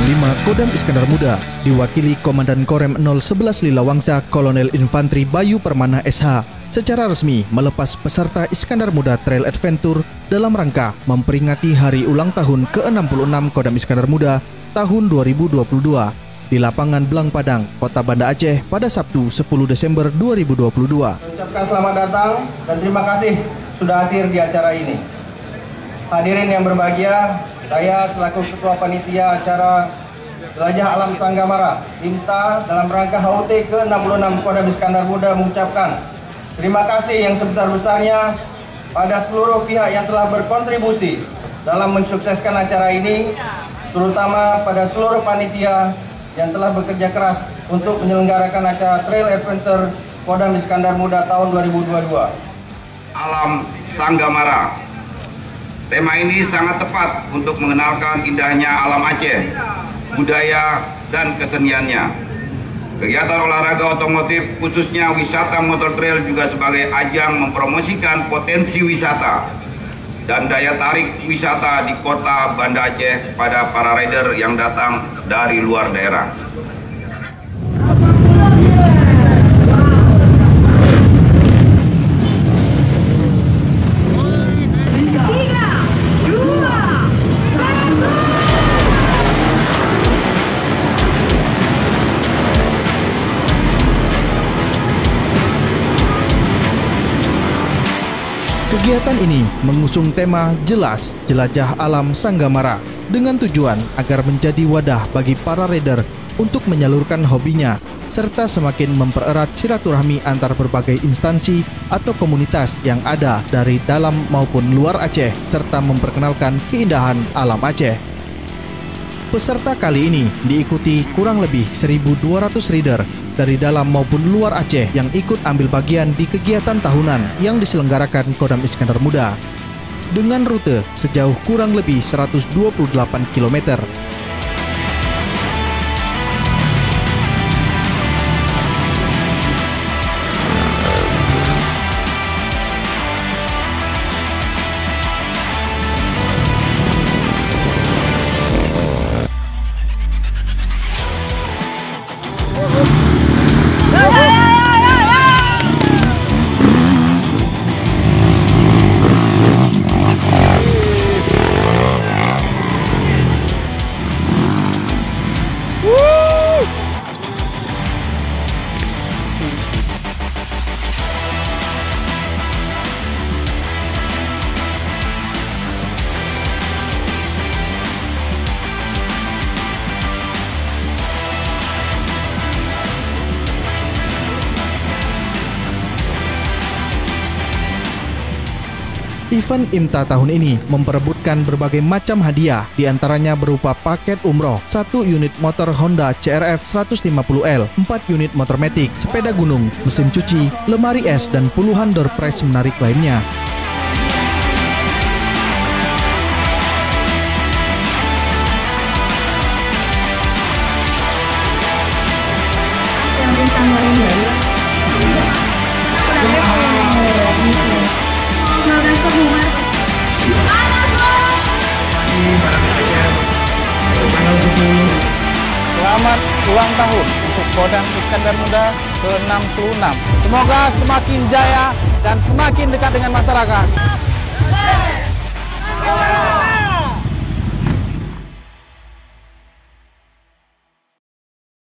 5 Kodam Iskandar Muda diwakili Komandan Korem 011 Lilawangsa Kolonel Infantri Bayu Permana SH secara resmi melepas peserta Iskandar Muda Trail Adventure dalam rangka memperingati hari ulang tahun ke-66 Kodam Iskandar Muda tahun 2022 di lapangan Blang Padang, Kota Banda Aceh pada Sabtu 10 Desember 2022. Ucapkan selamat datang dan terima kasih sudah hadir di acara ini. Hadirin yang berbahagia, saya selaku Ketua Panitia acara Jelajah Alam Sanggamara Timta dalam rangka HUT ke-66 Kodam Iskandar Muda mengucapkan terima kasih yang sebesar-besarnya pada seluruh pihak yang telah berkontribusi dalam mensukseskan acara ini, terutama pada seluruh panitia yang telah bekerja keras untuk menyelenggarakan acara Trail Adventure Kodam Iskandar Muda tahun 2022. Alam Sanggamara. Tema ini sangat tepat untuk mengenalkan indahnya alam Aceh, budaya dan keseniannya. Kegiatan olahraga otomotif khususnya wisata motor trail juga sebagai ajang mempromosikan potensi wisata dan daya tarik wisata di kota Banda Aceh pada para rider yang datang dari luar daerah. Kegiatan ini mengusung tema Jelas Jelajah Alam Sanggamara dengan tujuan agar menjadi wadah bagi para rider untuk menyalurkan hobinya serta semakin mempererat silaturahmi antar berbagai instansi atau komunitas yang ada dari dalam maupun luar Aceh serta memperkenalkan keindahan alam Aceh. Peserta kali ini diikuti kurang lebih 1.200 rider dari dalam maupun luar Aceh yang ikut ambil bagian di kegiatan tahunan yang diselenggarakan Kodam Iskandar Muda dengan rute sejauh kurang lebih 128 km. Event IMTA tahun ini memperebutkan berbagai macam hadiah, diantaranya berupa paket umroh, 1 unit motor Honda CRF 150L, 4 unit motor Matic, sepeda gunung, mesin cuci, lemari es, dan puluhan door prize menarik lainnya. Selamat ulang tahun untuk Kodam Iskandar Muda ke-66. Semoga semakin jaya dan semakin dekat dengan masyarakat.